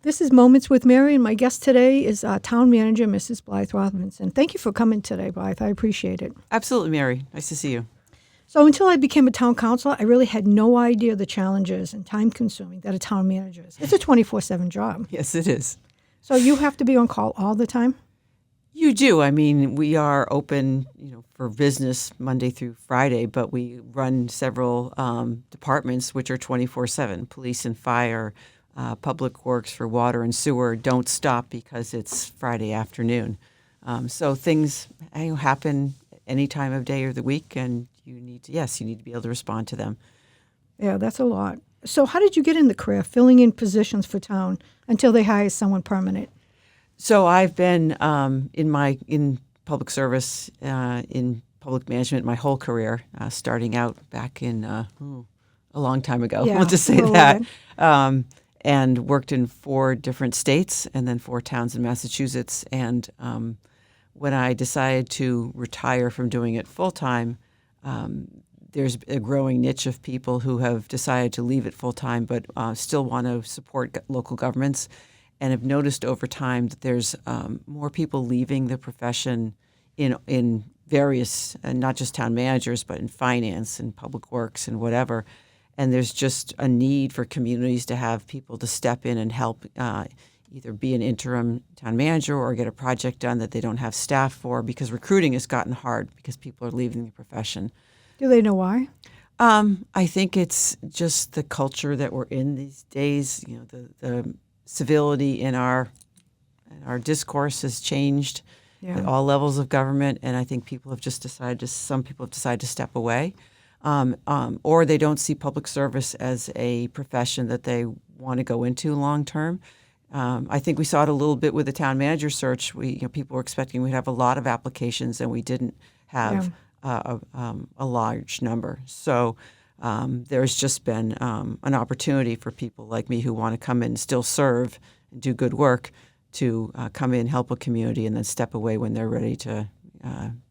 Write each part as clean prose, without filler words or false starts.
This is Moments with Mary, and my guest today is Town Manager, Mrs. Blythe Robinson. Thank you for coming today, Blythe. I appreciate it. Absolutely, Mary. Nice to see you. So until I became a town councilor, I really had no idea the challenges and time-consuming that a town manager is. It's a 24/7 job. Yes, it is. So you have to be on call all the time? You do. I mean, we are open, for business Monday through Friday, but we run several departments which are 24/7. Police and fire, public works for water and sewer don't stop because it's Friday afternoon. So things happen any time of day or the week, and you need to be able to respond to them. Yeah, that's a lot. So how did you get in the career, filling in positions for town until they hire someone permanent? So I've been in public service, in public management my whole career, starting out back in a long time ago. Yeah, We'll just say well, that. And worked in 4 different states and then 4 towns in Massachusetts. And when I decided to retire from doing it full time, there's a growing niche of people who have decided to leave it full time but still want to support local governments. And have noticed over time that there's more people leaving the profession in various, not just town managers, but in finance and public works and whatever. And there's just a need for communities to have people to step in and help either be an interim town manager or get a project done that they don't have staff for, because recruiting has gotten hard because people are leaving the profession. Do they know why? I think it's just the culture that we're in these days. The civility in our discourse has changed at all levels of government, and I think some people have decided to step away, or they don't see public service as a profession that they want to go into long term. I think we saw it a little bit with the town manager search. People were expecting we'd have a lot of applications, and we didn't have a large number. So there's just been an opportunity for people like me who want to come in and still serve and do good work to come in, help a community, and then step away when they're ready to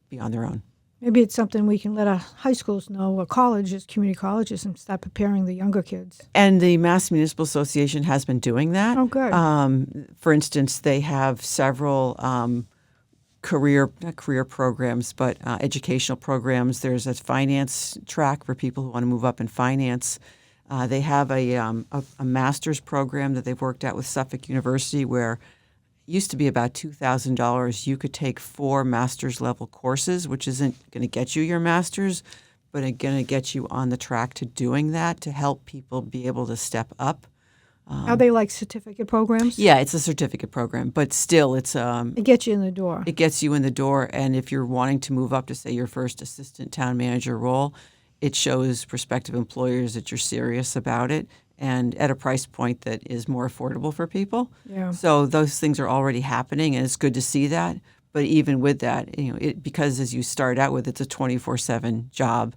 be on their own. Maybe it's something we can let our high schools know, or colleges, community colleges, and start preparing the younger kids. And the Mass Municipal Association has been doing that. Oh, good. For instance, they have several not career programs, but educational programs. There's a finance track for people who want to move up in finance. They have a master's program that they've worked out with Suffolk University, where it used to be about $2,000. You could take 4 master's level courses, which isn't going to get you your master's, but it's going to get you on the track to doing that, to help people be able to step up. Are they like certificate programs? Yeah, it's a certificate program, but still it's It gets you in the door. It gets you in the door, and if you're wanting to move up to, say, your first assistant town manager role, it shows prospective employers that you're serious about it, and at a price point that is more affordable for people. Yeah. So those things are already happening, and it's good to see that. But even with that, because as you start out with, it's a 24/7 job.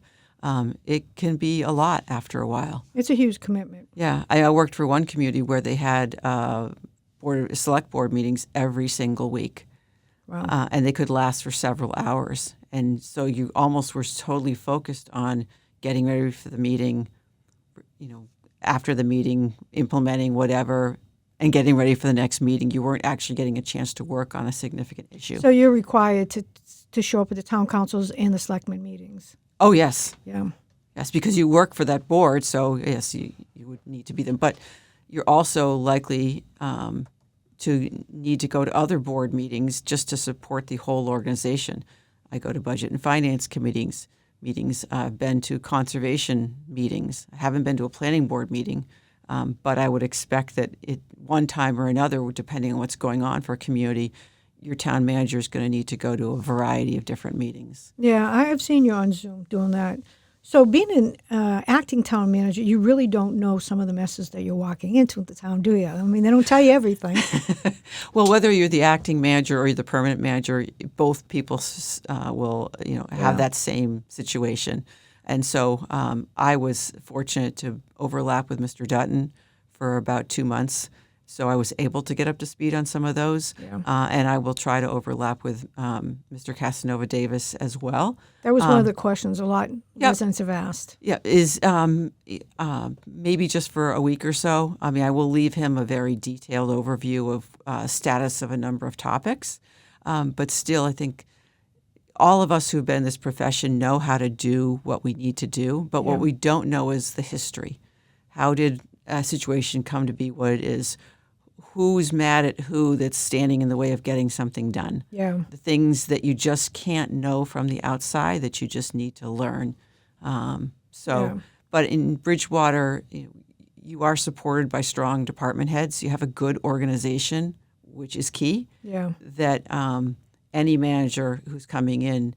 It can be a lot after a while. It's a huge commitment. Yeah, I worked for one community where they had select board meetings every single week. Wow. And they could last for several hours. And so you almost were totally focused on getting ready for the meeting, after the meeting, implementing whatever, and getting ready for the next meeting. You weren't actually getting a chance to work on a significant issue. So you're required to show up at the town councils and the selectmen meetings. Oh, yes. Yeah. Yes, because you work for that board, so yes, you would need to be them. But you're also likely to need to go to other board meetings just to support the whole organization. I go to budget and finance meetings. I've been to conservation meetings. I haven't been to a planning board meeting, but I would expect that one time or another, depending on what's going on for a community, your town manager is going to need to go to a variety of different meetings. Yeah, I have seen you on Zoom doing that. So being an acting town manager, you really don't know some of the messes that you're walking into at the town, do you? I mean, they don't tell you everything. Well, whether you're the acting manager or you're the permanent manager, both people will have that same situation. And so I was fortunate to overlap with Mr. Dutton for about 2 months So I was able to get up to speed on some of those, Yeah. and I will try to overlap with Mr. Casanova Davis as well. That was one of the questions a lot Yep. residents have asked. Yeah, is maybe just for a week or so. I mean, I will leave him a very detailed overview of status of a number of topics, but still, I think all of us who've been in this profession know how to do what we need to do, but what we don't know is the history. How did a situation come to be what it is? Who's mad at who that's standing in the way of getting something done? Yeah. The things that you just can't know from the outside that you just need to learn. But in Bridgewater, you are supported by strong department heads. You have a good organization, which is key. Yeah. That any manager who's coming in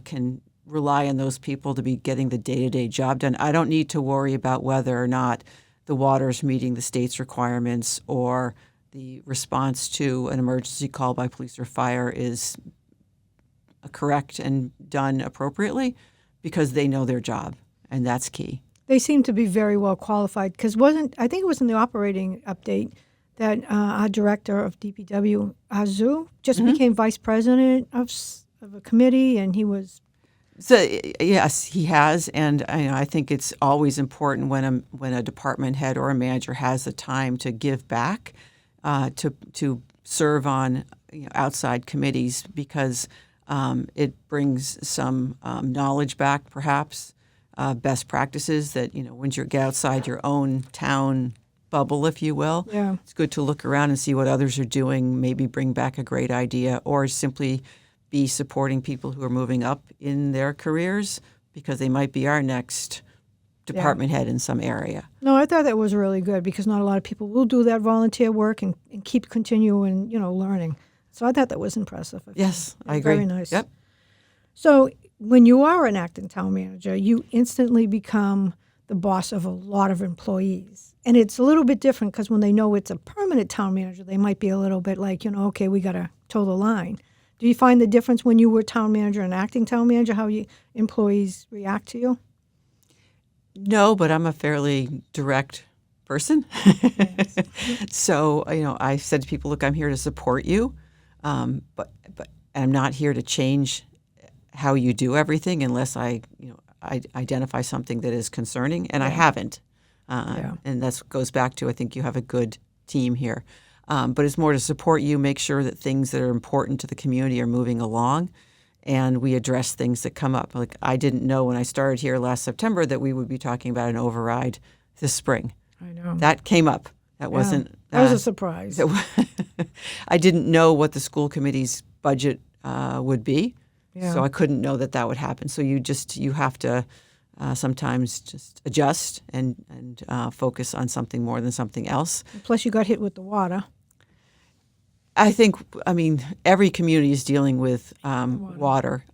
can rely on those people to be getting the day-to-day job done. I don't need to worry about whether or not the water's meeting the state's requirements or the response to an emergency call by police or fire is correct and done appropriately, because they know their job, and that's key. They seem to be very well qualified, because I think it was in the operating update that our director of DPW, Azu, just became vice president of a committee, and he was. So yes, he has, and I think it's always important when a department head or a manager has the time to give back, to serve on outside committees, because it brings some knowledge back, perhaps best practices that once you get outside your own town bubble, if you will. Yeah. It's good to look around and see what others are doing, maybe bring back a great idea, or simply be supporting people who are moving up in their careers, because they might be our next department head in some area. No, I thought that was really good, because not a lot of people will do that volunteer work and keep continuing, learning. So I thought that was impressive. Yes, I agree. Very nice. Yep. So when you are an acting town manager, you instantly become the boss of a lot of employees. And it's a little bit different, because when they know it's a permanent town manager, they might be a little bit like, okay, we got to toe the line. Do you find the difference when you were town manager and acting town manager, how employees react to you? No, but I'm a fairly direct person. Yes. So, I said to people, look, I'm here to support you, but I'm not here to change how you do everything unless I identify something that is concerning, and I haven't. And that goes back to, I think you have a good team here. But it's more to support you, make sure that things that are important to the community are moving along, and we address things that come up. Like, I didn't know when I started here last September that we would be talking about an override this spring. I know. That came up. That wasn't. That was a surprise. I didn't know what the school committee's budget would be, Yeah. so I couldn't know that would happen. So you have to sometimes just adjust and focus on something more than something else. Plus, you got hit with the water. I think, every community is dealing with water.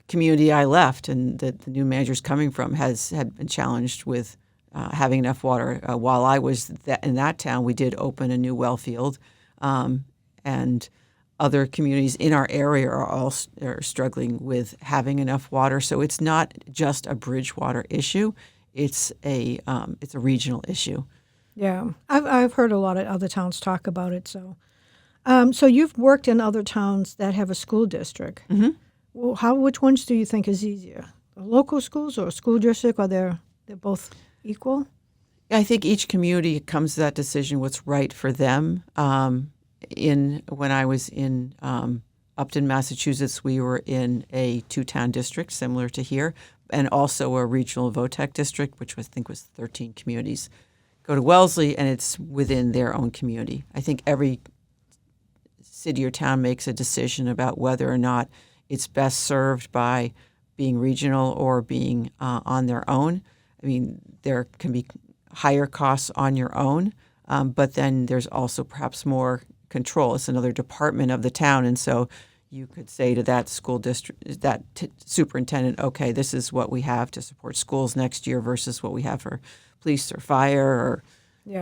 Community I left and that the new manager's coming from had been challenged with having enough water. While I was in that town, we did open a new well field, and other communities in our area are struggling with having enough water. So it's not just a Bridgewater issue; it's a regional issue. Yeah, I've heard a lot of other towns talk about it. So, so you've worked in other towns that have a school district. Mm-hmm. Well, which ones do you think is easier, the local schools or a school district, or they're both equal? I think each community comes to that decision what's right for them. When I was in Upton, Massachusetts, we were in a 2-town district similar to here, and also a regional VOTEC district, which I think was 13 communities. Go to Wellesley, and it's within their own community. I think every city or town makes a decision about whether or not it's best served by being regional or being on their own. There can be higher costs on your own, but then there's also perhaps more control. It's another department of the town, and so you could say to that school district, superintendent, okay, this is what we have to support schools next year versus what we have for police or fire or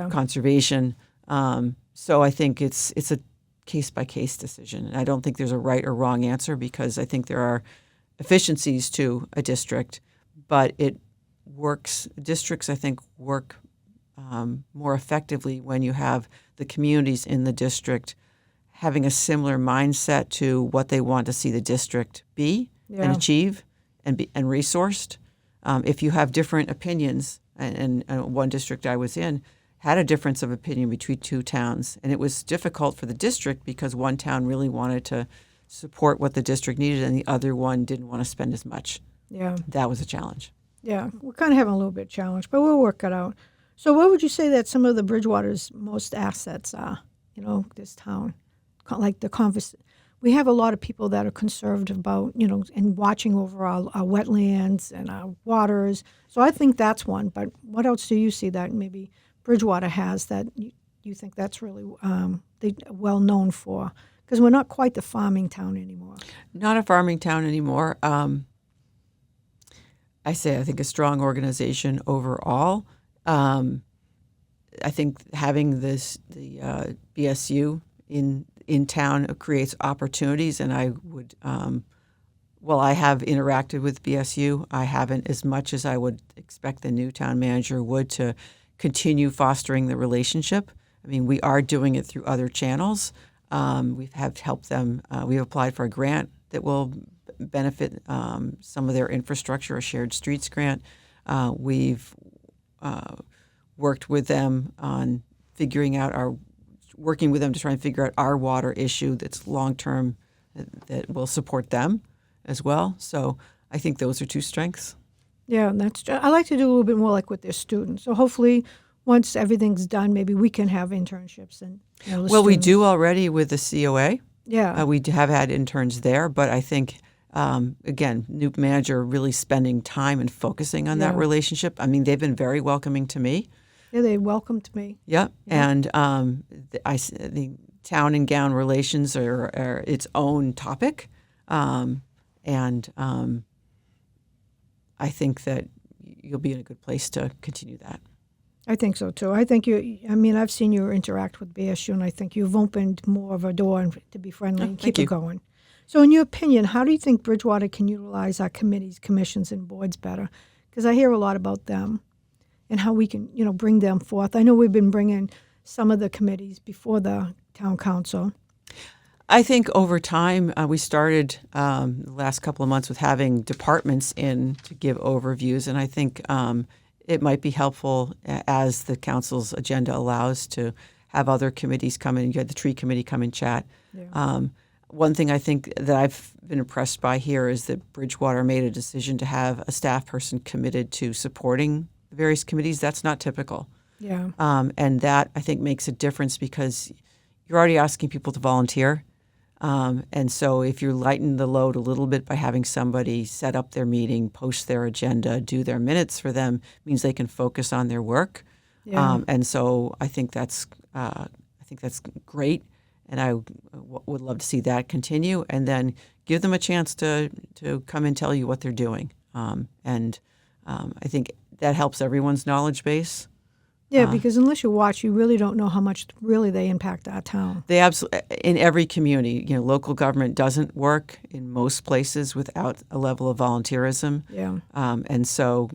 conservation. So I think it's a case-by-case decision. And I don't think there's a right or wrong answer, because I think there are efficiencies to a district, but it works. Districts, I think, work more effectively when you have the communities in the district having a similar mindset to what they want to see the district be and achieve and resourced. If you have different opinions, and one district I was in had a difference of opinion between two towns, and it was difficult for the district because one town really wanted to support what the district needed and the other one didn't want to spend as much. Yeah. That was a challenge. Yeah, we're kind of having a little bit of challenge, but we'll work it out. So what would you say that some of the Bridgewater's most assets are, this town? Like we have a lot of people that are conservative about, and watching over our wetlands and our waters. So I think that's one. But what else do you see that maybe Bridgewater has that you think that's really well known for? Because we're not quite the farming town anymore. Not a farming town anymore. I think a strong organization overall. I think having the BSU in town creates opportunities, and I would. I have interacted with BSU. I haven't as much as I would expect the new town manager would to continue fostering the relationship. I mean, we are doing it through other channels. We have helped them. We've applied for a grant that will benefit some of their infrastructure, a shared streets grant. We've worked with them on working with them to try and figure out our water issue that's long-term that will support them as well. So I think those are two strengths. Yeah, I like to do a little bit more like with their students. So hopefully once everything's done, maybe we can have internships. We do already with the COA. Yeah. We have had interns there, but I think, again, new manager really spending time and focusing on that relationship. I mean, they've been very welcoming to me. Yeah, they welcomed me. Yep. Yeah. And the town and gown relations are its own topic. I think that you'll be in a good place to continue that. I think so, too. I think I've seen you interact with BSU, and I think you've opened more of a door to be friendly and keep it going. So in your opinion, how do you think Bridgewater can utilize our committees, commissions, and boards better? Because I hear a lot about them and how we can, bring them forth. I know we've been bringing some of the committees before the town council. I think over time, we started the last couple of months with having departments in to give overviews, and I think it might be helpful as the council's agenda allows to have other committees come in. You had the tree committee come and chat. Yeah. One thing I think that I've been impressed by here is that Bridgewater made a decision to have a staff person committed to supporting the various committees. That's not typical. Yeah. And that, I think, makes a difference because you're already asking people to volunteer. And so if you lighten the load a little bit by having somebody set up their meeting, post their agenda, do their minutes for them, means they can focus on their work. Yeah. And so I think that's great, and I would love to see that continue. And then give them a chance to come and tell you what they're doing. I think that helps everyone's knowledge base. Yeah, because unless you watch, you really don't know how much really they impact our town. They absolutely, in every community, local government doesn't work in most places without a level of volunteerism. Yeah. And so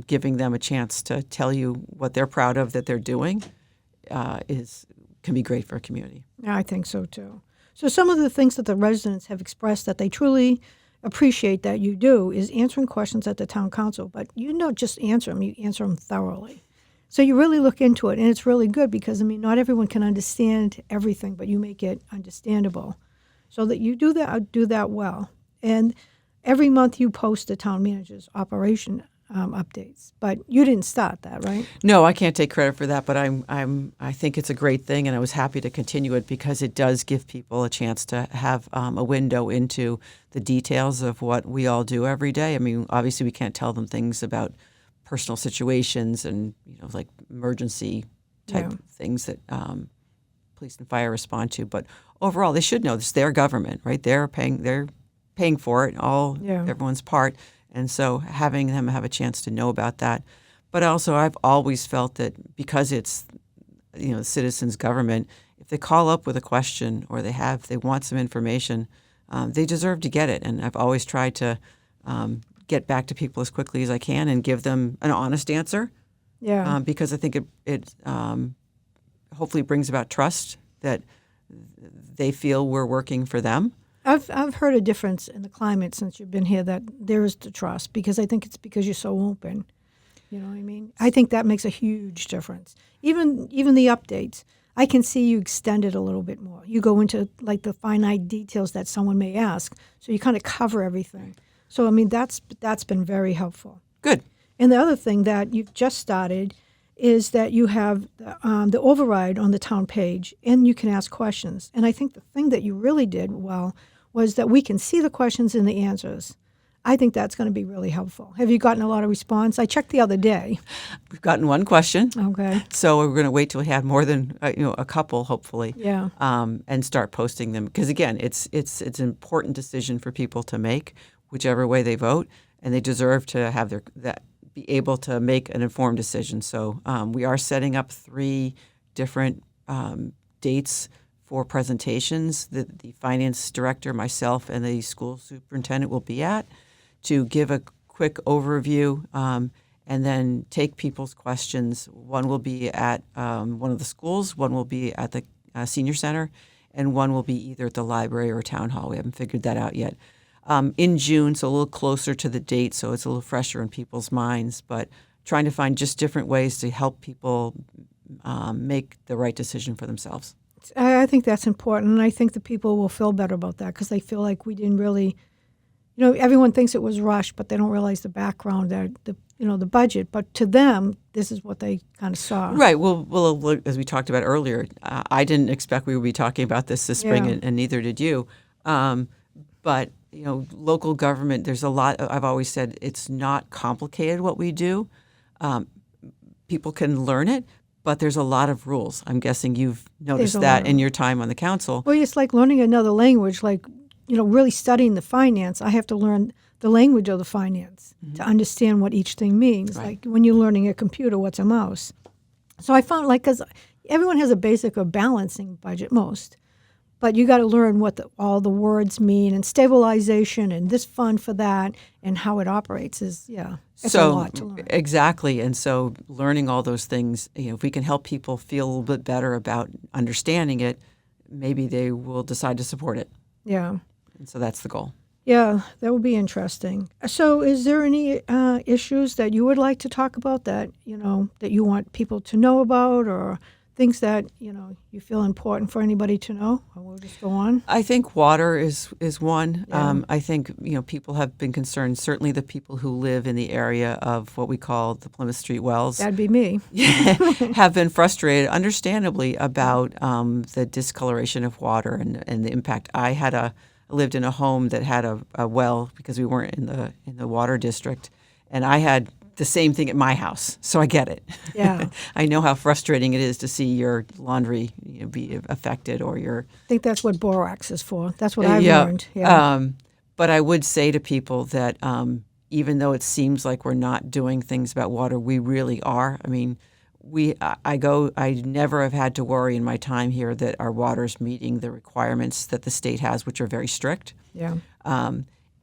giving them a chance to tell you what they're proud of that they're doing can be great for a community. Yeah, I think so too. So some of the things that the residents have expressed that they truly appreciate that you do is answering questions at the town council, but you don't just answer them, you answer them thoroughly. So you really look into it, and it's really good because, not everyone can understand everything, but you make it understandable so that you do that well. And every month you post the town manager's operation updates, but you didn't start that, right? No, I can't take credit for that, but I think it's a great thing, and I was happy to continue it because it does give people a chance to have a window into the details of what we all do every day. Obviously we can't tell them things about personal situations and like emergency type things that police and fire respond to. But overall, they should know this is their government, right? They're paying for it, everyone's part, and so having them have a chance to know about that. But also, I've always felt that because it's citizens' government, if they call up with a question or they want some information, they deserve to get it. And I've always tried to get back to people as quickly as I can and give them an honest answer Yeah. because I think it hopefully brings about trust that they feel we're working for them. I've heard a difference in the climate since you've been here, that there is the trust, because I think it's because you're so open. You know what I mean? I think that makes a huge difference. Even the updates, I can see you extend it a little bit more. You go into like the finite details that someone may ask, so you kind of cover everything. So I mean, that's been very helpful. Good. And the other thing that you've just started is that you have the override on the town page, and you can ask questions. And I think the thing that you really did well was that we can see the questions and the answers. I think that's going to be really helpful. Have you gotten a lot of response? I checked the other day. We've gotten one question. Okay. So we're going to wait till we have more than a couple, hopefully. Yeah. And start posting them, because again, it's an important decision for people to make, whichever way they vote, and they deserve to have be able to make an informed decision. So we are setting up 3 different dates for presentations that the finance director, myself, and the school superintendent will be at, to give a quick overview and then take people's questions. One will be at one of the schools, one will be at the senior center, and one will be either at the library or town hall. We haven't figured that out yet. In June, so a little closer to the date, so it's a little fresher in people's minds, but trying to find just different ways to help people make the right decision for themselves. I think that's important, and I think the people will feel better about that, because they feel like we didn't really, everyone thinks it was rushed, but they don't realize the background, the budget. But to them, this is what they kind of saw. Right. Well, as we talked about earlier, I didn't expect we would be talking about this spring, Yeah. and neither did you. But local government, there's a lot. I've always said it's not complicated what we do. People can learn it, but there's a lot of rules. I'm guessing you've noticed that in your time on the council. Well, it's like learning another language, like, really studying the finance. I have to learn the language of the finance to understand what each thing means. Right. Like when you're learning a computer, what's a mouse? So I found, because everyone has a basic or balancing budget, most. But you got to learn what all the words mean, and stabilization, and this fund for that, and how it operates it's a lot to learn. Exactly. And so learning all those things, if we can help people feel a little bit better about understanding it, maybe they will decide to support it. Yeah. And so that's the goal. Yeah, that would be interesting. So is there any issues that you would like to talk about that you want people to know about, or things that, you feel important for anybody to know? Or we'll just go on. I think water is one. Yeah. I think, people have been concerned, certainly the people who live in the area of what we call the Plymouth Street Wells. That'd be me. have been frustrated, understandably, about the discoloration of water and the impact. I lived in a home that had a well, because we weren't in the water district, and I had the same thing at my house, so I get it. Yeah. I know how frustrating it is to see your laundry be affected, or your. I think that's what borax is for. That's what I've learned. Yeah. But I would say to people that even though it seems like we're not doing things about water, we really are. I mean, I never have had to worry in my time here that our water's meeting the requirements that the state has, which are very strict. Yeah.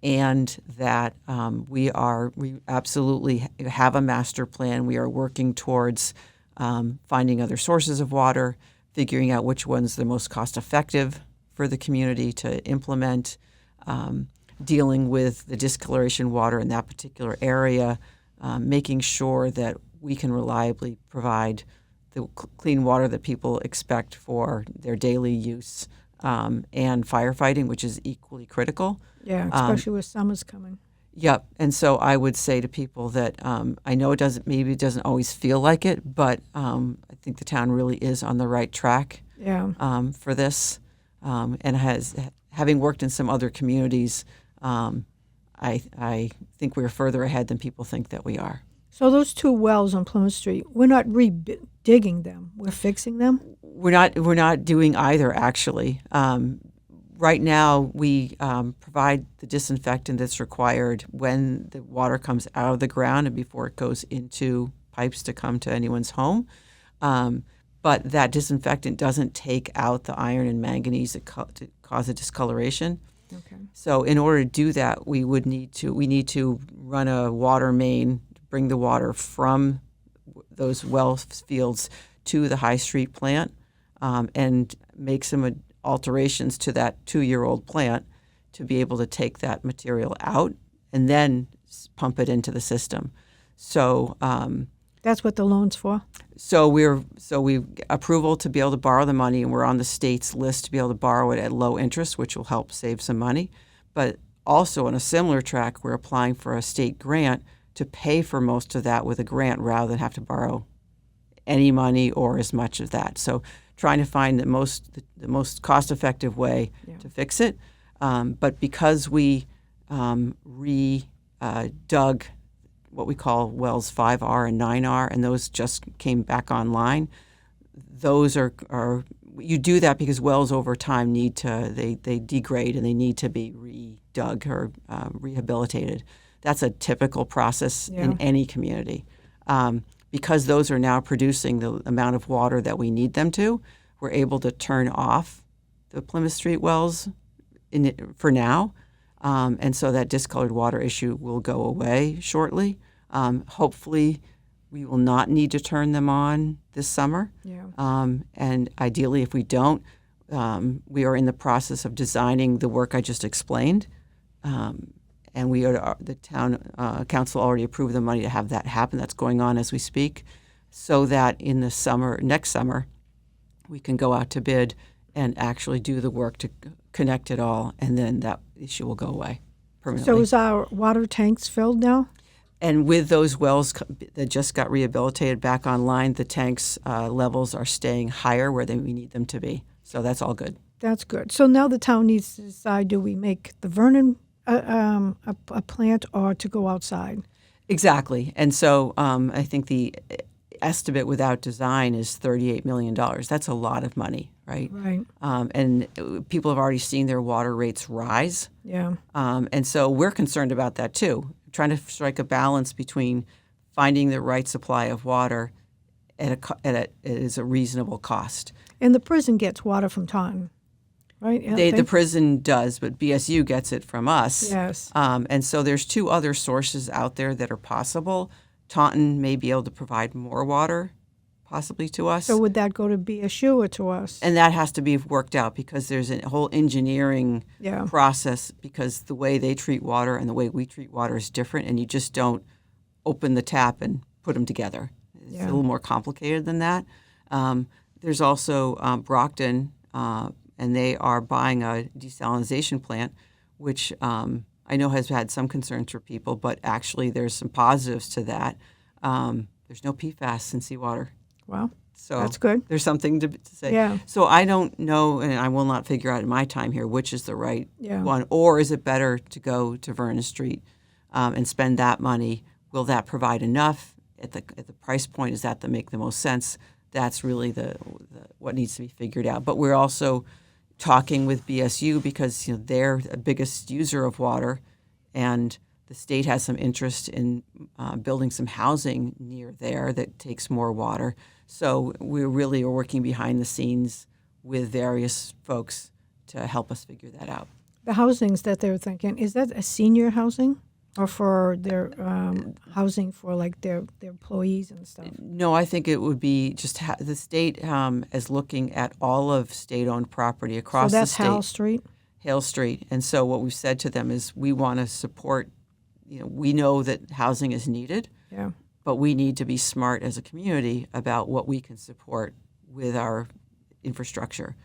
And that we absolutely have a master plan. We are working towards finding other sources of water, figuring out which one's the most cost effective for the community to implement, dealing with the discoloration water in that particular area, making sure that we can reliably provide the clean water that people expect for their daily use, and firefighting, which is equally critical. Yeah, especially with summer's coming. Yep. And so I would say to people that I know it doesn't always feel like it, but I think the town really is on the right track for this, and having worked in some other communities, I think we're further ahead than people think that we are. So those 2 wells on Plymouth Street, we're not redigging them. We're fixing them? We're not doing either, actually. Right now, we provide the disinfectant that's required when the water comes out of the ground and before it goes into pipes to come to anyone's home. But that disinfectant doesn't take out the iron and manganese that cause a discoloration. Okay. So in order to do that, we need to run a water main, bring the water from those well fields to the High Street plant and make some alterations to that 2-year-old plant to be able to take that material out and then pump it into the system. So that's what the loan's for? So we approval to be able to borrow the money, and we're on the state's list to be able to borrow it at low interest, which will help save some money. But also on a similar track, we're applying for a state grant to pay for most of that with a grant rather than have to borrow any money or as much of that. So trying to find the most cost-effective way to fix it. But because we dug what we call wells 5R and 9R, and those just came back online, those are you do that because wells over time need to, they degrade and they need to be redug or rehabilitated. That's a typical process in any community. Because those are now producing the amount of water that we need them to, we're able to turn off the Plymouth Street wells for now. And so that discolored water issue will go away shortly. Hopefully, we will not need to turn them on this summer. And ideally, if we don't, we are in the process of designing the work I just explained. And the town council already approved the money to have that happen. That's going on as we speak, so that in the next summer, we can go out to bid and actually do the work to connect it all, and then that issue will go away permanently. So is our water tanks filled now? And with those wells that just got rehabilitated back online, the tanks levels are staying higher where we need them to be. So that's all good. That's good. So now the town needs to decide, do we make the Vernon a plant or to go outside? Exactly. And so I think the estimate without design is $38 million. That's a lot of money, right? Right. And people have already seen their water rates rise. Yeah. And so we're concerned about that too, trying to strike a balance between finding the right supply of water at a reasonable cost. And the prison gets water from Taunton, right? The prison does, but BSU gets it from us. Yes. And so there's 2 other sources out there that are possible. Taunton may be able to provide more water, possibly to us. So would that go to BSU or to us? And that has to be worked out because there's a whole engineering process, because the way they treat water and the way we treat water is different, and you just don't open the tap and put them together. It's a little more complicated than that. There's also Brockton, and they are buying a desalination plant, which I know has had some concerns for people, but actually there's some positives to that. There's no PFAS in seawater. Wow. So that's good. There's something to say. Yeah. So I don't know, and I will not figure out in my time here which is the right one, or is it better to go to Vernon Street and spend that money? Will that provide enough at the price point? Is that to make the most sense? That's really the what needs to be figured out. But we're also talking with BSU because they're the biggest user of water, and the state has some interest in building some housing near there that takes more water. So we really are working behind the scenes with various folks to help us figure that out. The housings that they're thinking, is that a senior housing or for their housing for like their employees and stuff? No, I think it would be just the state is looking at all of state-owned property across the state. So that's Hale Street? Hale Street. And so what we've said to them is we want to support, we know that housing is needed, but we need to be smart as a community about what we can support with our infrastructure.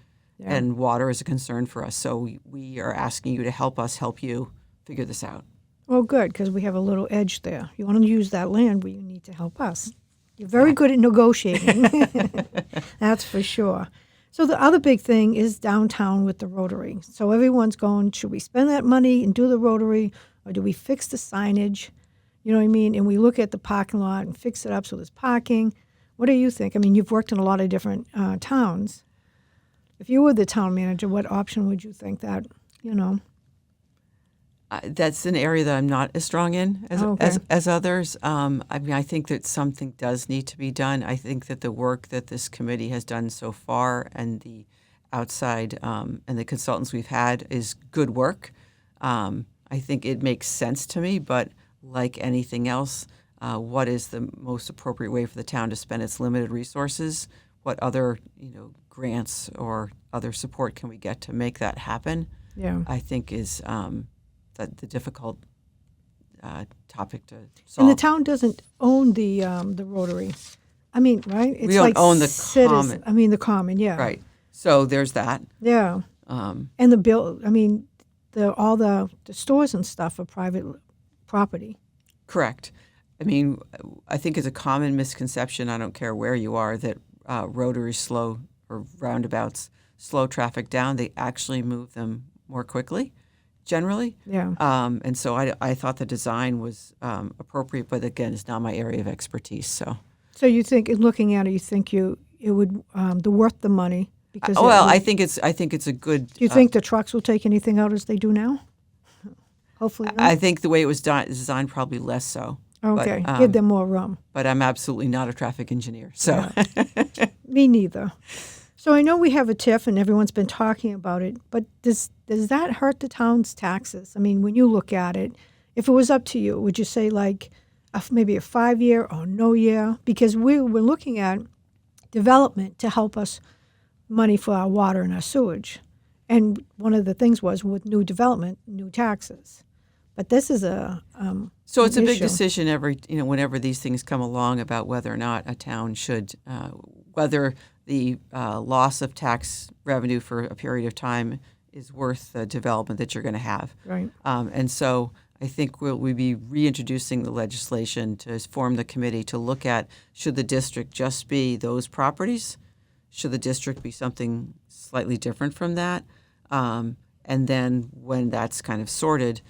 And water is a concern for us. So we are asking you to help us help you figure this out. Well, good, because we have a little edge there. You want to use that land, well, you need to help us. You're very good at negotiating. That's for sure. So the other big thing is downtown with the Rotary. So everyone's going, should we spend that money and do the Rotary, or do we fix the signage? You know what I mean? And we look at the parking lot and fix it up so there's parking. What do you think? I mean, you've worked in a lot of different towns. If you were the town manager, what option would you think that, That's an area that I'm not as strong in as others. I mean, I think that something does need to be done. I think that the work that this committee has done so far and the outside and the consultants we've had is good work. I think it makes sense to me, but like anything else, what is the most appropriate way for the town to spend its limited resources, what other grants or other support can we get to make that happen. I think is the difficult topic to solve. And the town doesn't own the Rotary. I mean, right? It's we don't like own the common. I mean, the common, yeah. Right. So there's that. Yeah. And the bill. I mean, all the stores and stuff are private property. Correct. I mean, I think it's a common misconception, I don't care where you are, that rotaries slow or roundabouts slow traffic down. They actually move them more quickly, generally. Yeah. And so I thought the design was appropriate, but again, it's not my area of expertise. So you think, in looking at it, you think it would worth the money because I think it's a good. Do you think the trucks will take anything out as they do now? Hopefully not. I think the way it was designed, probably less so. Okay, give them more room. But I'm absolutely not a traffic engineer, so. Yeah. Me neither. So I know we have a TIF and everyone's been talking about it, but does that hurt the town's taxes? I mean, when you look at it, if it was up to you, would you say like maybe a 5-year or no year? Because we were looking at development to help us money for our water and our sewage. And one of the things was with new development, new taxes. But this is so it's a big issue. decision whenever these things come along about whether or not a town should, whether the loss of tax revenue for a period of time is worth the development that you're going to have. Right. And so I think we'll be reintroducing the legislation to form the committee to look at, should the district just be those properties? Should the district be something slightly different from that? And then when that's kind of sorted,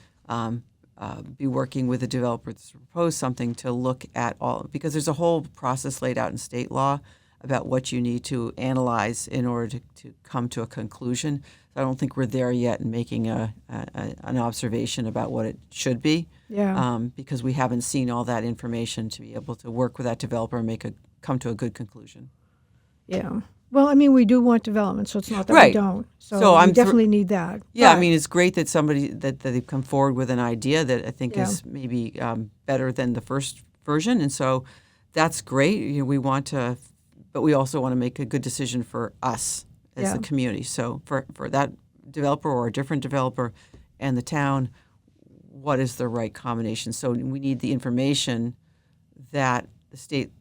be working with the developer to propose something to look at all, because there's a whole process laid out in state law about what you need to analyze in order to come to a conclusion. I don't think we're there yet in making an observation about what it should be, because we haven't seen all that information to be able to work with that developer and come to a good conclusion. Yeah. Well, I mean, we do want development, so it's not that we don't. So we definitely need that. Yeah, but, I mean, it's great that that they've come forward with an idea that I think is maybe better than the first version, and so that's great. We want to, but we also want to make a good decision for us as a community. So for that developer or a different developer and the town, what is the right combination? So we need the information that the state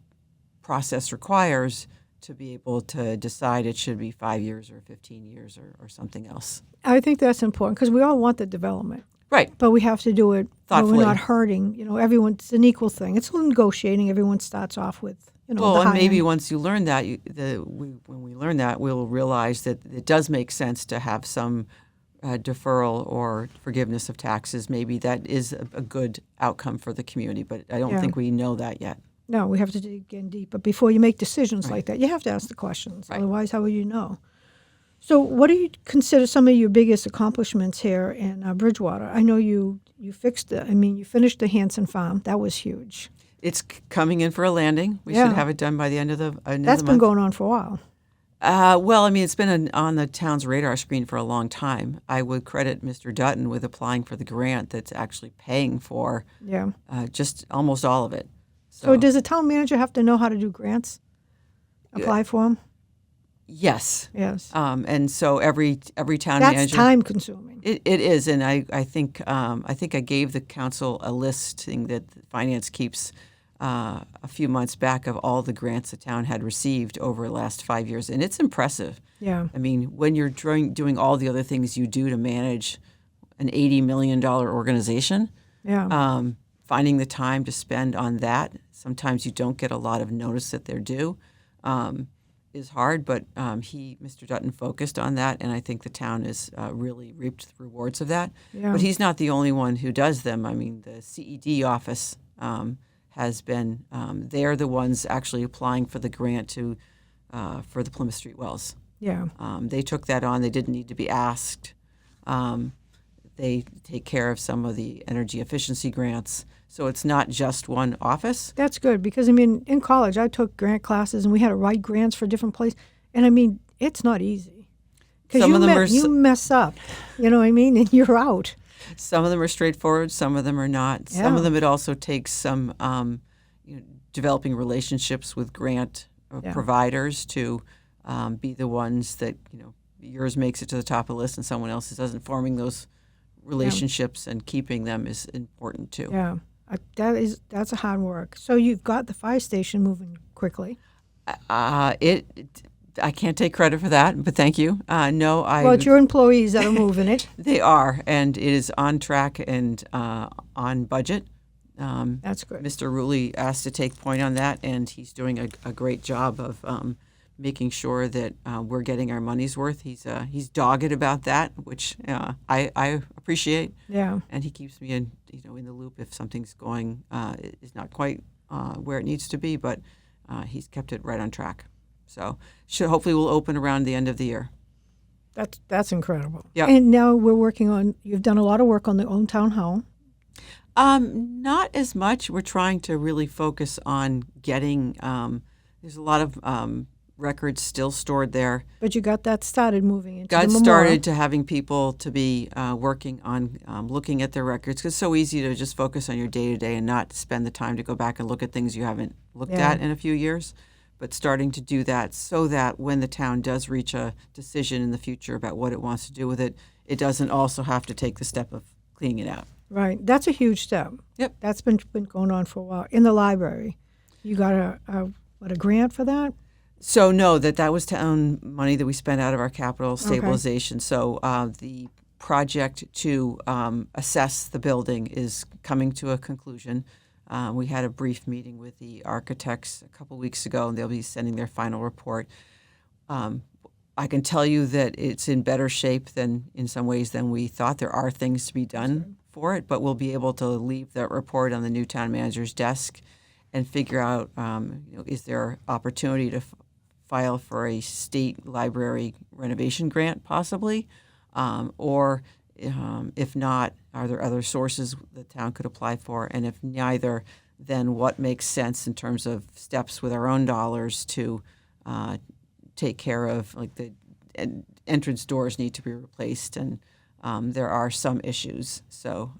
process requires to be able to decide it should be 5 years or 15 years or something else. I think that's important because we all want the development. Right. But we have to do it thoughtfully. when we're not hurting. It's an equal thing. It's negotiating. Everyone starts off with, well, the and high maybe end. once you learn that, when we learn that, we'll realize that it does make sense to have some deferral or forgiveness of taxes. Maybe that is a good outcome for the community, but I don't think we know that yet. No, we have to dig in deep. But before you make decisions like that, you have to ask the questions. Right. Otherwise, how will you know? So what do you consider some of your biggest accomplishments here in Bridgewater? I know you finished the Hanson Farm. That was huge. It's coming in for a landing. We should have it done by the end of the month. That's been going on for a while. Well, I mean, it's been on the town's radar screen for a long time. I would credit Mr. Dutton with applying for the grant that's actually paying for just almost all of it. So does the town manager have to know how to do grants? Apply for them? Yes. Yes. And so every town That's manager. time consuming. It is, and I think I gave the council a listing that finance keeps a few months back of all the grants the town had received over the last 5 years, and it's impressive. Yeah. I mean, when you're doing all the other things you do to manage an $80 million organization, finding the time to spend on that, sometimes you don't get a lot of notice that they're due, is hard. But Mr. Dutton focused on that, and I think the town has really reaped the rewards of that. Yeah. But he's not the only one who does them. I mean, the CED office has been, they're the ones actually applying for the grant for the Plymouth Street wells. Yeah. They took that on. They didn't need to be asked. They take care of some of the energy efficiency grants. So it's not just one office. That's good because, in college I took grant classes and we had to write grants for different places. And, it's not easy. Because you mess up, and you're out. Some of them are straightforward. Some of them are not. Yeah. Some of them it also takes some developing relationships with grant providers to be the ones that, yours makes it to the top of the list and someone else's doesn't. Forming those relationships and keeping them is important too. Yeah, that's a hard work. So you've got the fire station moving quickly. I can't take credit for that, but thank you. No, Well, it's your employees that are moving it. They are, and it is on track and on budget. That's good. Mr. Rulli asked to take point on that, and he's doing a great job of making sure that we're getting our money's worth. He's dogged about that, which I appreciate. Yeah. And he keeps me in the loop if something's going is not quite where it needs to be, but he's kept it right on track. So hopefully we'll open around the end of the year. That's incredible. Yeah. And now we're working on. You've done a lot of work on the own town hall. Not as much. We're trying to really focus on getting. There's a lot of records still stored there. But you got that started moving into Got the memorial. started to having people to be working on looking at their records, because it's so easy to just focus on your day-to-day and not spend the time to go back and look at things you haven't looked at in a few years. But starting to do that so that when the town does reach a decision in the future about what it wants to do with it, it doesn't also have to take the step of cleaning it out. Right. That's a huge step. Yep. That's been going on for a while. In the library, you got a grant for that? So no, that was town money that we spent out of our capital stabilization. Okay. So the project to assess the building is coming to a conclusion. We had a brief meeting with the architects a couple weeks ago, and they'll be sending their final report. I can tell you that it's in better shape than, in some ways, than we thought. There are things to be done for it, but we'll be able to leave that report on the new town manager's desk and figure out, is there opportunity to file for a state library renovation grant, possibly, or if not, are there other sources the town could apply for? And if neither, then what makes sense in terms of steps with our own dollars to take care of, like the entrance doors need to be replaced, and there are some issues. So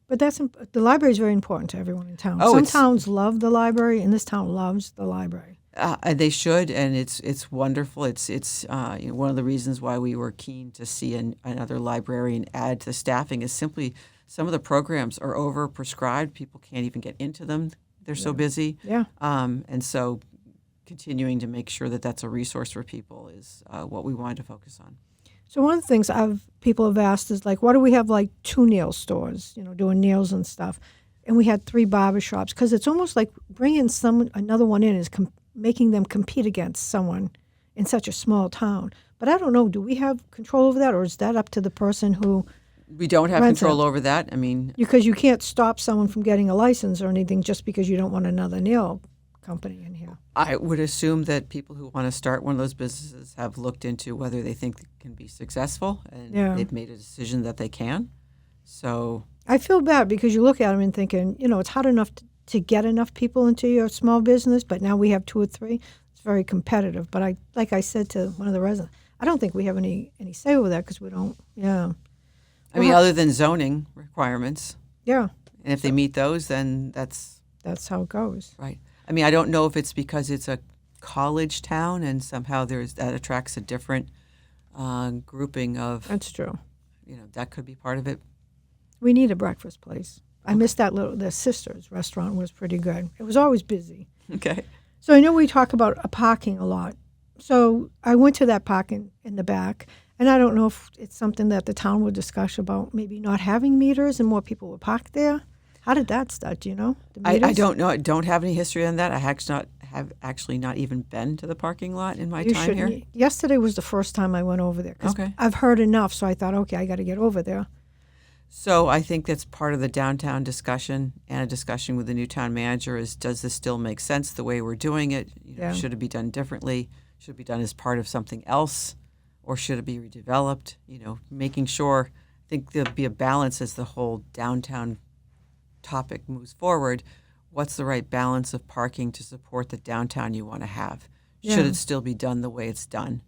but the library is very important to everyone in town. Oh, some towns love the library, and this town loves the library. They should, and it's wonderful. It's one of the reasons why we were keen to see another librarian add to the staffing is simply some of the programs are overprescribed. People can't even get into them. They're so busy. Yeah. And so continuing to make sure that that's a resource for people is what we wanted to focus on. So one of the things people have asked is, like, why do we have like 2 nail stores, doing nails and stuff, and we had 3 barber shops? Because it's almost like bringing another one in is making them compete against someone in such a small town. But I don't know, do we have control over that, or is that up to the person who We don't have control over that. I mean, because you can't stop someone from getting a license or anything just because you don't want another nail company in here. I would assume that people who want to start one of those businesses have looked into whether they think they can be successful, and they've made a decision that they can. So I feel bad because you look at them and thinking, it's hard enough to get enough people into your small business, but now we have 2 or 3. It's very competitive. But like I said to one of the residents, I don't think we have any say over that because we don't. Yeah. I mean, other than zoning requirements. Yeah. And if they meet those, then that's how it goes. Right. I mean, I don't know if it's because it's a college town and somehow that attracts a different grouping of. That's true. That could be part of it. We need a breakfast place. I missed that the Sisters restaurant was pretty good. It was always busy. Okay. So I know we talk about a parking a lot. So I went to that parking in the back, and I don't know if it's something that the town would discuss about maybe not having meters and more people would park there. How did that start? Do you know? I don't know. I don't have any history on that. I have actually not even been to the parking lot in my time here. Yesterday was the first time I went over there. Okay. I've heard enough, so I thought, okay, I got to get over there. So I think that's part of the downtown discussion and a discussion with the new town manager is, does this still make sense the way we're doing it? Should it be done differently? Should it be done as part of something else? Or should it be redeveloped? Making sure, I think there'll be a balance as the whole downtown topic moves forward. What's the right balance of parking to support the downtown you want to have? Should it still be done the way it's done?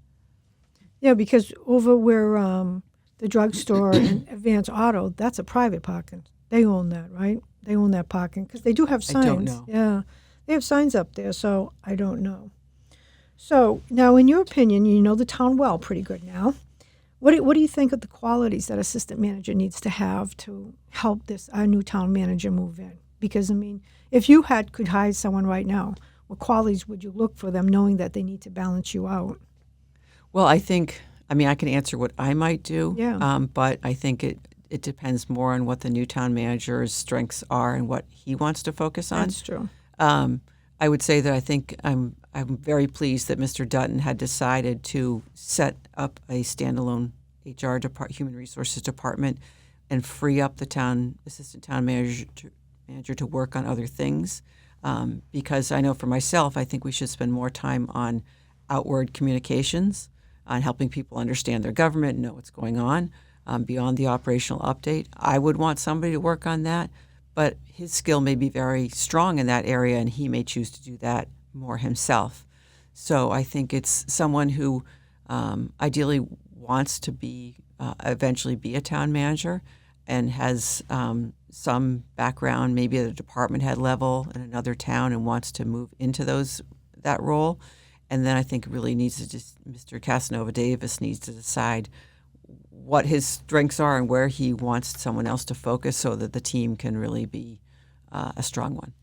Yeah, because over where the drugstore and Advance Auto, that's a private parking. They own that, right? they own that parking? Because they do have signs. I don't know. Yeah, they have signs up there, so I don't know. So now, in your opinion, you know the town well pretty good now. What do you think of the qualities that assistant manager needs to have to help our new town manager move in? Because, I mean, if you could hire someone right now, what qualities would you look for them, knowing that they need to balance you out? Well, I can answer what I might do, Yeah. but I think it depends more on what the new town manager's strengths are and what he wants to focus on. That's true. I would say that I think I'm very pleased that Mr. Dutton had decided to set up a standalone HR human resources department and free up the assistant town manager to work on other things. Because I know for myself, I think we should spend more time on outward communications, on helping people understand their government and know what's going on beyond the operational update. I would want somebody to work on that, but his skill may be very strong in that area, and he may choose to do that more himself. So I think it's someone who ideally wants to eventually be a town manager and has some background, maybe at a department head level in another town, and wants to move into that role. And then I think really Mr. Casanova Davis needs to decide what his strengths are and where he wants someone else to focus so that the team can really be a strong one.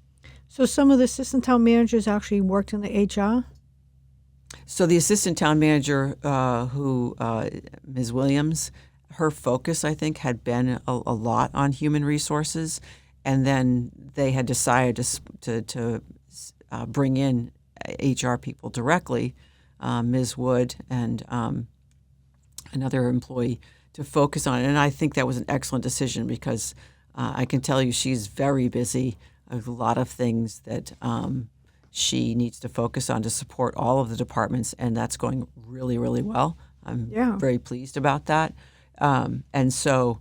So some of the assistant town managers actually worked in the HR? So the assistant town manager, Ms. Williams, her focus, I think, had been a lot on human resources, and then they had decided to bring in HR people directly, Ms. Wood and another employee, to focus on it. And I think that was an excellent decision because I can tell you she's very busy. There's a lot of things that she needs to focus on to support all of the departments, and that's going really, really well. I'm very pleased about that. And so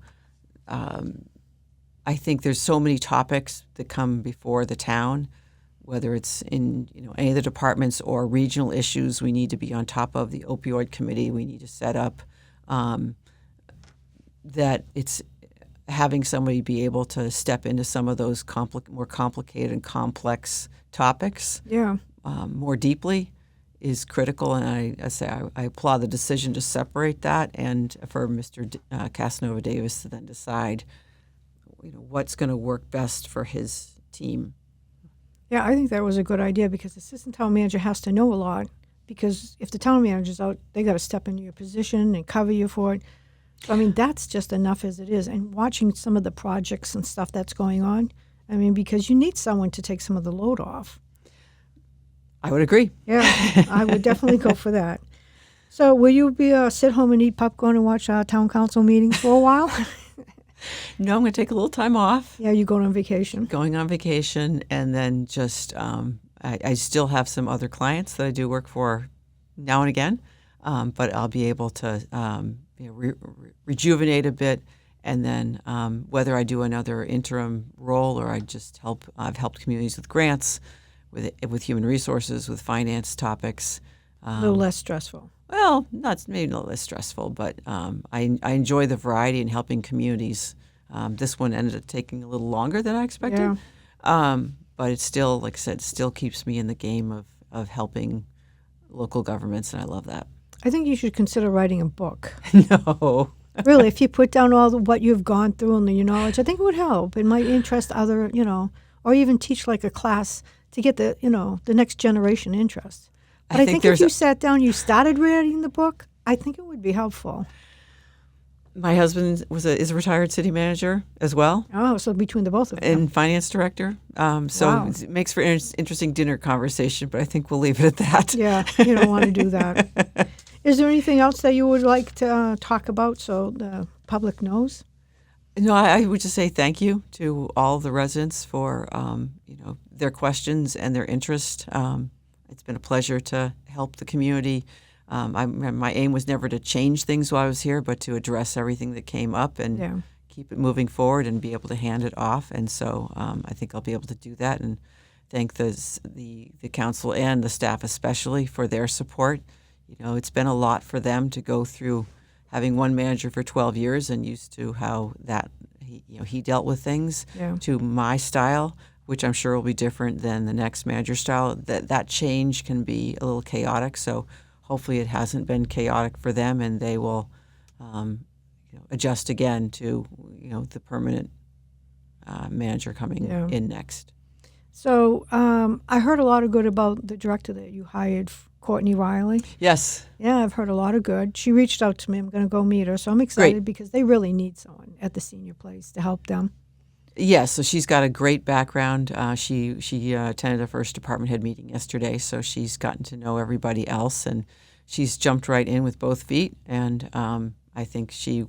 I think there's so many topics that come before the town, whether it's in any of the departments or regional issues we need to be on top of. The opioid committee we need to set up, that it's having somebody be able to step into some of those more complicated and complex topics more deeply is critical. And I applaud the decision to separate that, and for Mr. Casanova Davis to then decide what's going to work best for his team. Yeah, I think that was a good idea because the assistant town manager has to know a lot, because if the town manager's out, they got to step into your position and cover you for it. So, I mean, that's just enough as it is. And watching some of the projects and stuff that's going on, I mean, because you need someone to take some of the load off. I would agree. Yeah, I would definitely go for that. So will you be sit home and eat popcorn and watch town council meetings for a while? No, I'm going to take a little time off. Yeah, you going on vacation? Going on vacation, and then just I still have some other clients that I do work for now and again, but I'll be able to rejuvenate a bit, and then whether I do another interim role or I've helped communities with grants, with human resources, with finance topics. A little less stressful. Well, maybe not less stressful, but I enjoy the variety in helping communities. This one ended up taking a little longer than I expected, but it's still, like I said, still keeps me in the game of helping local governments, and I love that. I think you should consider writing a book. No. Really, if you put down what you've gone through and your knowledge, I think it would help. It might interest other, or even teach like a class to get the next generation interest. But I think if you sat down, you started writing the book, I think it would be helpful. My husband is a retired city manager as well. Oh, so between the both of them. And finance director. So it makes for interesting dinner conversation, but I think we'll leave it at that. Yeah, you don't want to do that. Is there anything else that you would like to talk about so the public knows? No, I would just say thank you to all the residents for their questions and their interest. It's been a pleasure to help the community. My aim was never to change things while I was here, but to address everything that came up and keep it moving forward and be able to hand it off. And so I think I'll be able to do that, and thank the council and the staff especially for their support. It's been a lot for them to go through having one manager for 12 years and used to how that he dealt with things to my style, which I'm sure will be different than the next manager style. That change can be a little chaotic. So hopefully it hasn't been chaotic for them, and they will adjust again to the permanent manager coming in next. So I heard a lot of good about the director that you hired, Courtney Riley. Yes. Yeah, I've heard a lot of good. She reached out to me. I'm going to go meet her. So I'm excited because they really need someone at the senior place to help them. Yes, so she's got a great background. She attended a first department head meeting yesterday, so she's gotten to know everybody else, and she's jumped right in with both feet. And I think she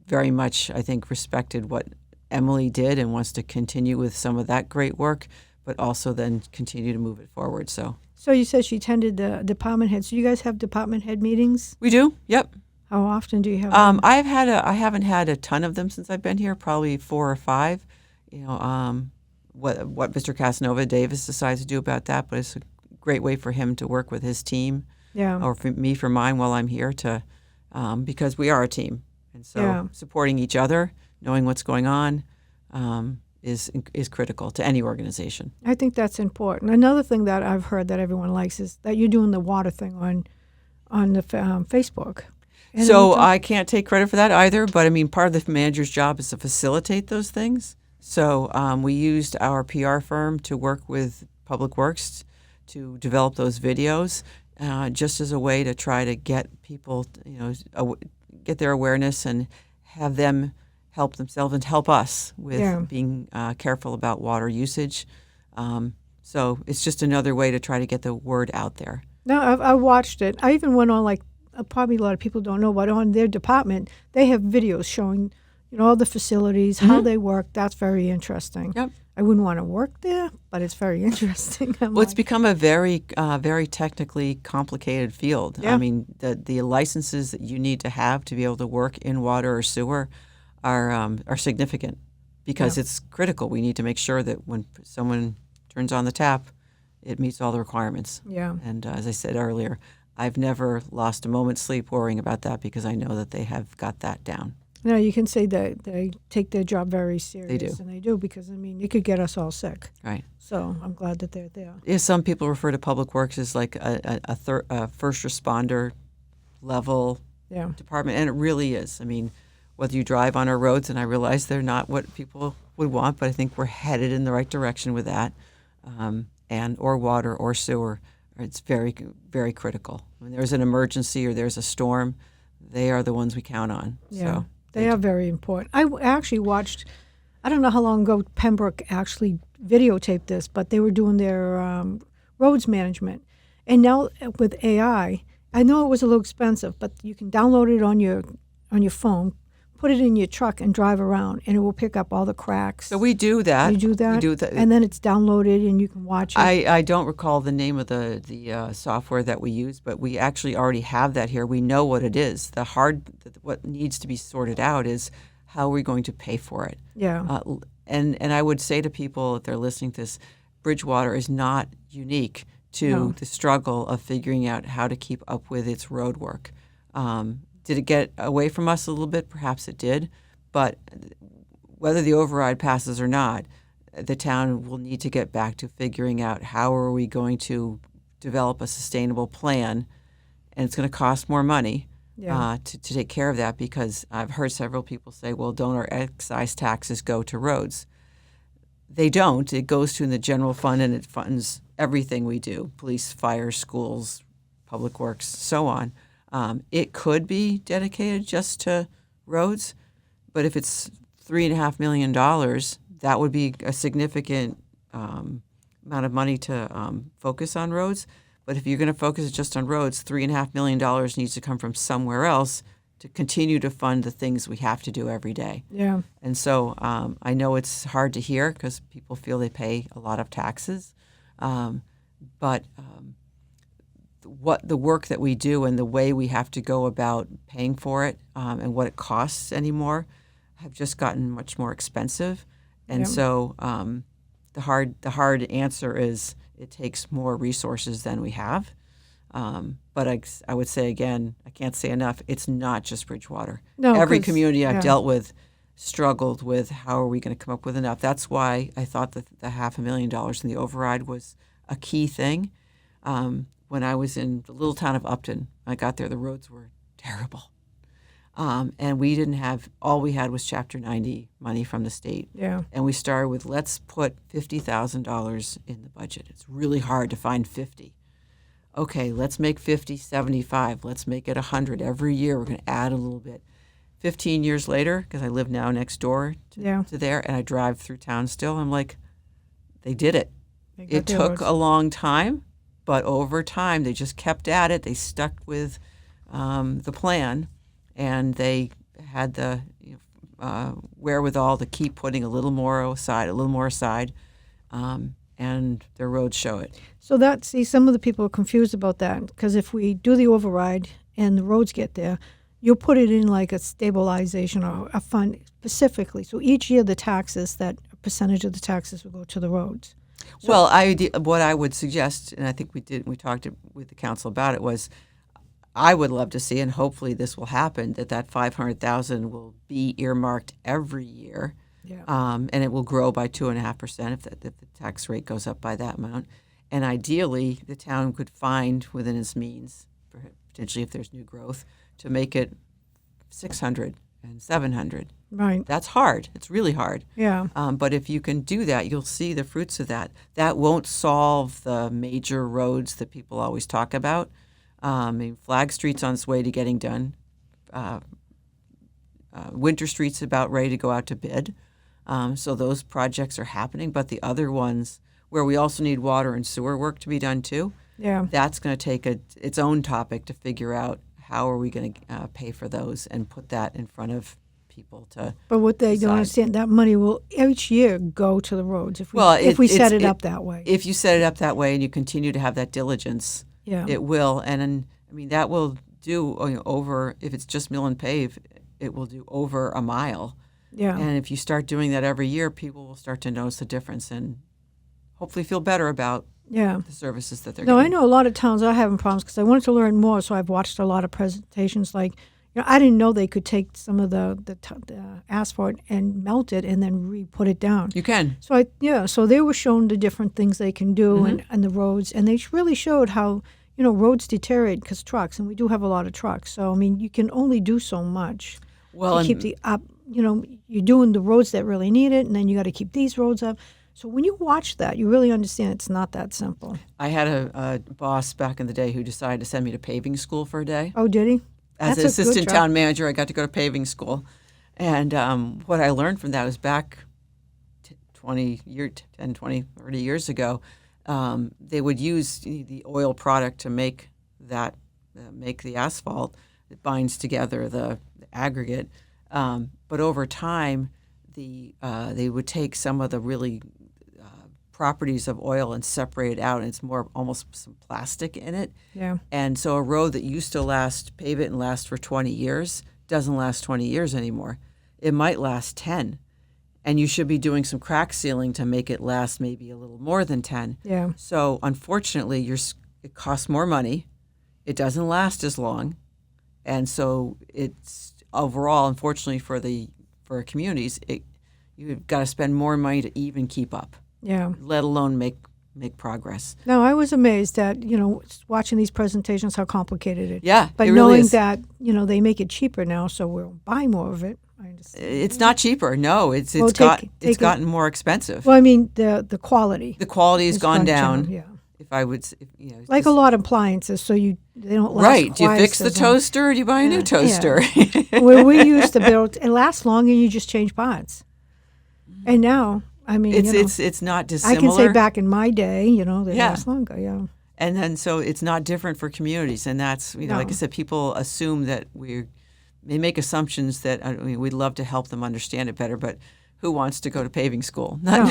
very much, I think, respected what Emily did and wants to continue with some of that great work, but also then continue to move it forward. So you said she attended the department head. So you guys have department head meetings? We do. Yep. How often do you have them? I haven't had a ton of them since I've been here, probably 4 or 5. What Mr. Casanova Davis decides to do about that, but it's a great way for him to work with his team, or for me for mine while I'm here because we are a team, and so supporting each other, knowing what's going on, is critical to any organization. I think that's important. Another thing that I've heard that everyone likes is that you're doing the water thing on the Facebook. And so I can't take credit for that either, but I mean, part of the manager's job is to facilitate those things. So we used our PR firm to work with Public Works to develop those videos, just as a way to try to get people, get their awareness and have them help themselves and help us with being careful about water usage. So it's just another way to try to get the word out there. No, I watched it. I even went on, probably a lot of people don't know, but on their department, they have videos showing, all the facilities, how they work. That's very interesting. Yep. I wouldn't want to work there, but it's very interesting. It's become a very, very technically complicated field. Yeah. I mean, the licenses that you need to have to be able to work in water or sewer are significant because it's critical. We need to make sure that when someone turns on the tap, it meets all the requirements. Yeah. And as I said earlier, I've never lost a moment's sleep worrying about that because I know that they have got that down. No, you can say that they take their job very serious. They do. And they do because, it could get us all sick. Right. So I'm glad that they're there. Yeah, some people refer to Public Works as like a first responder level department, and it really is. I mean, whether you drive on our roads, and I realize they're not what people would want, but I think we're headed in the right direction with that, or water or sewer. It's very, very critical. When there's an emergency or there's a storm, they are the ones we count on. Yeah, So they are very important. I actually watched, I don't know how long ago Pembroke actually videotaped this, but they were doing their roads management. And now with AI, I know it was a little expensive, but you can download it on your phone, put it in your truck and drive around, and it will pick up all the cracks. So we do that. You do that? We do that. And then it's downloaded and you can watch it. I don't recall the name of the software that we use, but we actually already have that here. We know what it is. What needs to be sorted out is how are we going to pay for it. Yeah. And I would say to people, if they're listening to this, Bridgewater is not unique to the struggle of figuring out how to keep up with its road work. Did it get away from us a little bit? Perhaps it did. But whether the override passes or not, the town will need to get back to figuring out how are we going to develop a sustainable plan. And it's going to cost more money to take care of that, because I've heard several people say, well, don't our excise taxes go to roads? They don't. It goes to the general fund, and it funds everything we do, police, fire, schools, Public Works, so on. It could be dedicated just to roads, but if it's $3.5 million, that would be a significant amount of money to focus on roads. But if you're going to focus just on roads, $3.5 million needs to come from somewhere else to continue to fund the things we have to do every day. Yeah. And so I know it's hard to hear because people feel they pay a lot of taxes, but what the work that we do and the way we have to go about paying for it and what it costs anymore have just gotten much more expensive. And so the hard answer is it takes more resources than we have. But I would say again, I can't say enough. It's not just Bridgewater. No, Every 'cause- community I've yeah. dealt with struggled with how are we going to come up with enough. That's why I thought that the $500,000 in the override was a key thing. When I was in the little town of Upton, I got there, the roads were terrible. And we didn't have, all we had was Chapter 90 money from the state. Yeah. And we started with, let's put $50,000 in the budget. It's really hard to find 50. Okay, let's make 50, 75. Let's make it 100. Every year we're going to add a little bit. 15 years later, because I live now next door to there, and I drive through town still, I'm like, they did it. They got It their took roads. a long time, but over time they just kept at it. They stuck with the plan, and they had the wherewithal to keep putting a little more aside, and their roads show it. So some of the people are confused about that, because if we do the override and the roads get there, you'll put it in like a stabilization or a fund specifically. So each year a percentage of the taxes will go to the roads. So, Well, what I would suggest, and I think we talked with the council about it, was I would love to see, and hopefully this will happen, that $500,000 will be earmarked every year, yeah. and it will grow by 2.5% if the tax rate goes up by that amount. And ideally, the town could find within its means, potentially if there's new growth, to make it 600 and 700. Right. That's hard. It's really hard. Yeah. But if you can do that, you'll see the fruits of that. That won't solve the major roads that people always talk about. Flag Street's on its way to getting done. Winter Street's about ready to go out to bid. So those projects are happening. But the other ones, where we also need water and sewer work to be done too, Yeah. that's going to take its own topic to figure out how are we going to pay for those and put that in front of people to. But what they decide. don't understand, that money will each year go to the roads if we set it up that way. If you set it up that way and you continue to have that diligence, Yeah. it will. And that will do over, if it's just mill and pave, it will do over a mile. Yeah. And if you start doing that every year, people will start to notice the difference and hopefully feel better about Yeah. the services that they're No, getting. I know a lot of towns are having problems because I wanted to learn more, so I've watched a lot of presentations. Like, I didn't know they could take some of the asphalt and melt it and then re-put it down. You can. So they were shown the different things they can do and the roads, and they really showed how roads deteriorate because trucks, and we do have a lot of trucks. So you can only do so much. Well, to keep the up. You're doing the roads that really need it, and then you got to keep these roads up. So when you watch that, you really understand it's not that simple. I had a boss back in the day who decided to send me to paving school for a day. Oh, did he? As That's an a good assistant job. town manager, I got to go to paving school. And what I learned from that was back 10, 20, 30 years ago, they would use the oil product to make the asphalt that binds together the aggregate. But over time, they would take some of the really properties of oil and separate it out, and it's more almost some plastic in it. Yeah. And so a road that used to pave it and last for 20 years doesn't last 20 years anymore. It might last 10. And you should be doing some crack sealing to make it last maybe a little more than 10. Yeah. So unfortunately, it costs more money. It doesn't last as long. And so it's overall, unfortunately for communities, you've got to spend more money to even keep up. Yeah. Let alone make progress. No, I was amazed at, watching these presentations, how complicated it is. Yeah, But it really knowing is. that, they make it cheaper now, so we'll buy more of it. I understand. It's not cheaper. No, it's Well, it's gotten more expensive. Well, I mean, the quality. The quality has has gone down. Yeah. If I would, Like just- a lot of appliances, so they don't last right. Do you quite fix the as long. toaster or do you buy a new Yeah, toaster? Where we used to build, it lasts long and you just change parts. And now, I mean, it's not I dissimilar. can say back in my day, they Yeah. last longer. Yeah. And then so it's not different for communities, and that's like I No. said, people assume that they make assumptions that we'd love to help them understand it better, but who wants to go to paving school? Not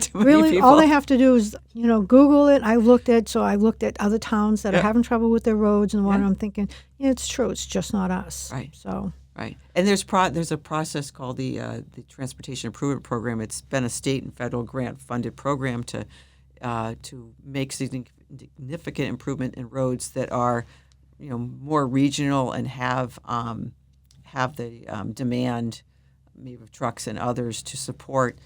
too many Really, people. all they have to do is, Google it. I looked at other towns that are Yeah. having trouble with their roads and water. Yeah. I'm thinking, it's true. It's just not us. Right. So, Right, and there's a process called the Transportation Improvement Program. It's been a state and federal grant funded program to to make significant improvement in roads that are, more regional and have the demand, maybe of trucks and others, to support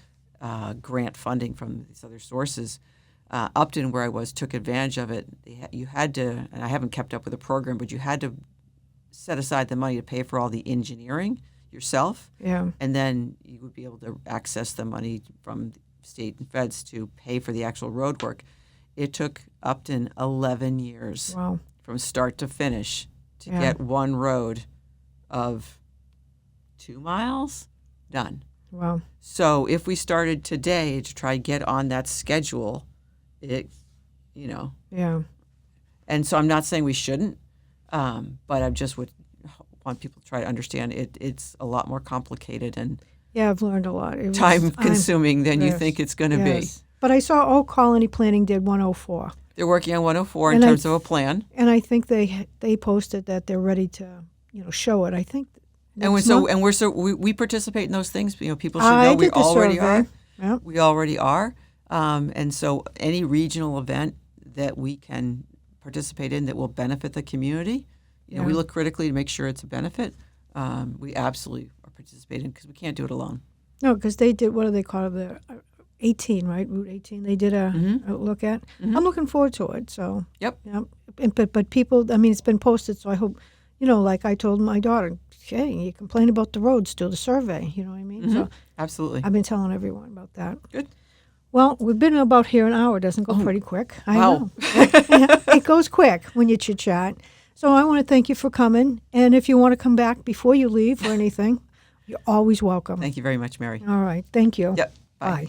grant funding from these other sources. Upton, where I was, took advantage of it. You had to, and I haven't kept up with the program, but you had to set aside the money to pay for all the engineering yourself. Yeah. And then you would be able to access the money from the state and feds to pay for the actual road work. It took Upton 11 years Wow. from start to finish to Yeah. get one road of 2 miles done. Wow. So if we started today to try to get on that schedule, Yeah. and so I'm not saying we shouldn't, but I just would want people to try to understand it's a lot more complicated and Yeah, I've learned a lot. It was- time-consuming than you yes, think it's going to yes. But I saw Old Colony Planning did 104. be. They're working on 104 in And terms of a plan. And I think they posted that they're ready to, show it. I think And next month. we participate in those things. People should I know we did the already survey. are. Yeah. We already are. And so any regional event that we can participate in that will benefit the community, we Yeah. look critically to make sure it's a benefit. We absolutely are participating because we can't do it alone. No, because they did, what do they call it, the 18, right? Route 18. They did a look at. Mhm. I'm looking forward to it. So, Yep. yeah. But people, I mean, it's been posted, so I hope, like I told my daughter, hey, you complain about the roads, do the survey. You know what I mean? So Absolutely. I've been telling everyone about that. Good. Well, we've been about here an hour. Doesn't go pretty quick. I Wow. know. Yeah, it goes quick when you chit-chat. So I want to thank you for coming. And if you want to come back before you leave or anything, you're always welcome. Thank you very much, Mary. All right. Thank you. Yep. Bye.